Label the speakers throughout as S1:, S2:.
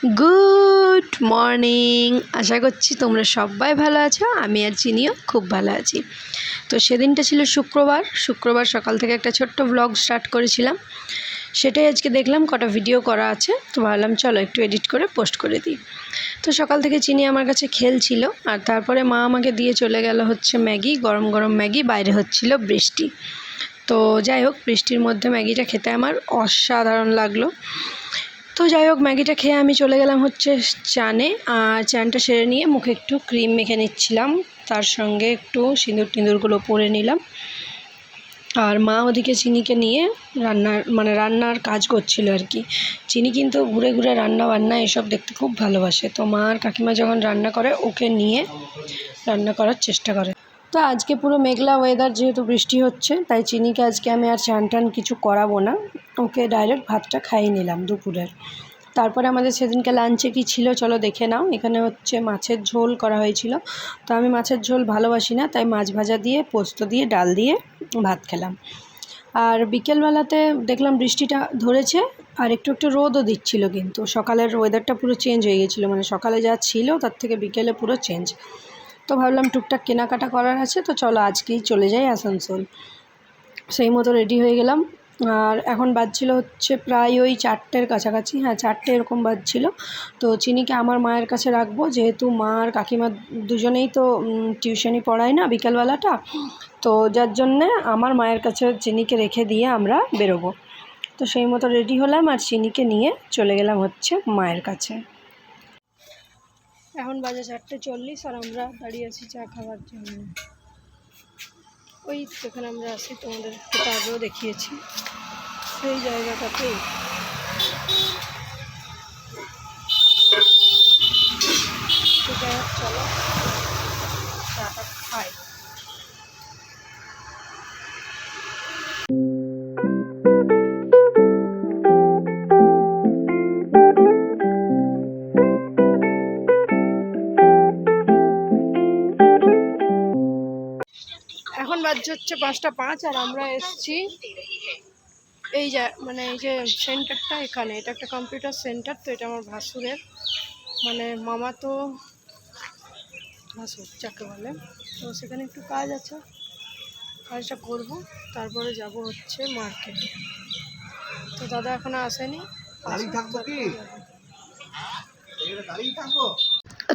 S1: Good morning. আশা করছি তোমরা সবাই ভালো আছো। আমি আর চিনিও খুব ভালো আছি। তো সেদিনটা ছিল শুক্রবার সকাল থেকে একটা ছোট্ট ব্লগ স্টার্ট করেছিলাম, সেটাই আজকে দেখলাম কটা ভিডিও করা আছে, তো ভাবলাম চলো একটু এডিট করে পোস্ট করে দিই। তো সকাল থেকে চিনি আমার কাছে খেলছিল, আর তারপরে মা আমাকে দিয়ে চলে গেল হচ্ছে ম্যাগি, গরম গরম ম্যাগি। বাইরে হচ্ছিল বৃষ্টি, তো যাই হোক বৃষ্টির মধ্যে ম্যাগিটা খেতে আমার অসাধারণ লাগলো। তো যাই হোক ম্যাগিটা খেয়ে আমি চলে গেলাম হচ্ছে চানে, আর চানটা সেরে নিয়ে মুখে একটু ক্রিম মেখে নিচ্ছিলাম, তার সঙ্গে একটু সিঁদুরগুলো পরে নিলাম। আর মা ওদিকে চিনিকে নিয়ে রান্নার কাজ করছিল আর কি। চিনি কিন্তু ঘুরে ঘুরে রান্না এসব দেখতে খুব ভালোবাসে, তো মা আর কাকিমা যখন রান্না করে ওকে নিয়ে রান্না করার চেষ্টা করে। তো আজকে পুরো মেঘলা ওয়েদার, যেহেতু বৃষ্টি হচ্ছে, তাই চিনিকে আজকে আমি আর চান কিছু করাবো না, ওকে ডাইরেক্ট ভাতটা খাইয়ে নিলাম দুপুরের। তারপরে আমাদের সেদিনকে লাঞ্চে কি ছিল চলো দেখে নাও। এখানে হচ্ছে মাছের ঝোল করা হয়েছিল, তো আমি মাছের ঝোল ভালোবাসি না, তাই মাছ ভাজা দিয়ে পোস্ত দিয়ে ডাল দিয়ে ভাত খেলাম। আর বিকেলবেলাতে দেখলাম বৃষ্টিটা ধরেছে, আর একটু একটু রোদও দিচ্ছিল, কিন্তু সকালের ওয়েদারটা পুরো চেঞ্জ হয়ে গেছিলো, মানে সকালে যা ছিল তার থেকে বিকেলে পুরো চেঞ্জ। তো ভাবলাম টুকটাক কেনাকাটা করার আছে, তো চলো আজকেই চলে যাই আসানসোল। সেই মতো রেডি হয়ে গেলাম, আর এখন বাজছিল হচ্ছে প্রায় ওই 4টের কাছাকাছি, হ্যাঁ 4টে এরকম বাজছিল। তো চিনিকে আমার মায়ের কাছে রাখবো, যেহেতু মা আর কাকিমা দুজনেই তো টিউশনি পড়ায় না বিকালবেলাটা, তো যার জন্যে আমার মায়ের কাছে চিনিকে রেখে দিয়ে আমরা বেরোবো। তো সেই মতো রেডি হলাম, আর চিনিকে নিয়ে চলে গেলাম হচ্ছে মায়ের কাছে। এখন বাজে 4:40, আর আমরা দাঁড়িয়ে আছি চা খাওয়ার জন্য। ওই যেখানে আমরা আসি, তোমাদের একটু আগেও দেখিয়েছি, সেই জায়গাটাতেই। চলো চাটা খাই। এখন বাজছে হচ্ছে 5:05, আর আমরা এসছি এই এই যে সেন্টারটা, এখানে এটা একটা কম্পিউটার সেন্টার। তো এটা আমার ভাসুরের, মানে মামা তো ভাসুর যাকে বলে। তো সেখানে একটু কাজ আছে, কাজটা করব, তারপরে যাব হচ্ছে মার্কেটে। তো দাদা এখনো আসেনি।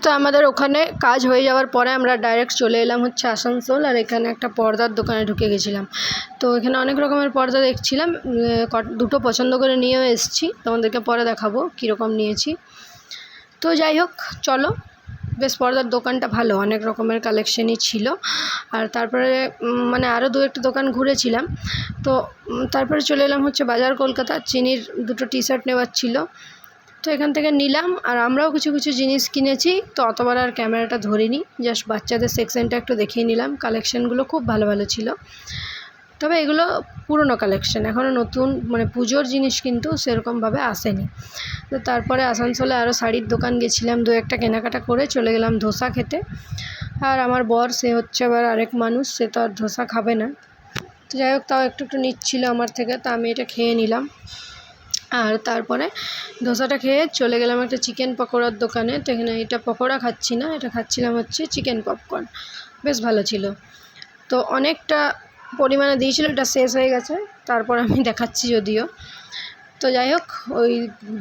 S1: তো আমাদের ওখানে কাজ হয়ে যাওয়ার পরে আমরা ডাইরেক্ট চলে এলাম হচ্ছে আসানসোল, আর এখানে একটা পর্দার দোকানে ঢুকে গেছিলাম। তো এখানে অনেক রকমের পর্দা দেখছিলাম, দুটো পছন্দ করে নিয়েও এসেছি, তোমাদেরকে পরে দেখাবো কীরকম নিয়েছি। তো যাই হোক চলো, বেশ পর্দার দোকানটা ভালো, অনেক রকমের কালেকশনই ছিল। আর তারপরে আরও 2-1টা দোকান ঘুরেছিলাম। তো তারপরে চলে এলাম হচ্ছে বাজার কলকাতা। চিনির দুটো টি-শার্ট নেওয়ার ছিল, তো এখান থেকে নিলাম। আর আমরাও কিছু কিছু জিনিস কিনেছি, তো অতবার আর ক্যামেরাটা ধরিনি, জাস্ট বাচ্চাদের সেকশনটা একটু দেখিয়ে নিলাম। কালেকশানগুলো খুব ভালো ভালো ছিল, তবে এগুলো পুরনো কালেকশান, এখনও নতুন পুজোর জিনিস কিন্তু সেরকমভাবে আসেনি। তো তারপরে আসানসোলে আরও শাড়ির দোকান গেছিলাম, 2-1টা কেনাকাটা করে চলে গেলাম ধোসা খেতে। আর আমার বর, সে হচ্ছে আবার আরেক মানুষ, সে তো আর ধোসা খাবে না। তো যাই হোক তাও একটু নিচ্ছিল আমার থেকে, তো আমি এটা খেয়ে নিলাম। আর তারপরে ধোসাটা খেয়ে চলে গেলাম একটা চিকেন পকোড়ার দোকানে। তো এখানে এটা পকোড়া খাচ্ছি না, এটা খাচ্ছিলাম হচ্ছে চিকেন পপকর্ন, বেশ ভালো ছিল। তো অনেকটা পরিমাণে দিয়েছিল, এটা শেষ হয়ে গেছে, তারপর আমি দেখাচ্ছি যদিও। তো যাই হোক ওই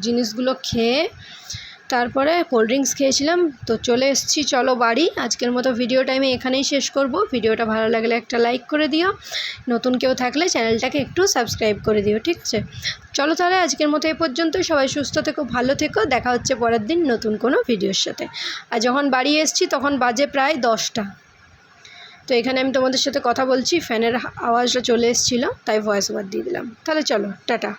S1: জিনিসগুলো খেয়ে তারপরে কোল্ড ড্রিঙ্কস খেয়েছিলাম। তো চলে এসেছি, চলো বাড়ি। আজকের মতো ভিডিওটা আমি এখানেই শেষ করব। ভিডিওটা ভালো লাগলে একটা লাইক করে দিও, নতুন কেউ থাকলে চ্যানেলটাকে একটু সাবস্ক্রাইব করে দিও, ঠিক আছে? চলো তাহলে আজকের মতো এই পর্যন্ত। সবাই সুস্থ থেকো, ভালো থেকো, দেখা হচ্ছে পরের দিন নতুন কোনো ভিডিওর সাথে। আর যখন বাড়ি এসেছি তখন বাজে প্রায় 10টা। তো এখানে আমি তোমাদের সাথে কথা বলছি, ফ্যানের আওয়াজটা চলে এসেছিলো, তাই ভয়েস ওভার দিয়ে দিলাম। তাহলে চলো টাটা।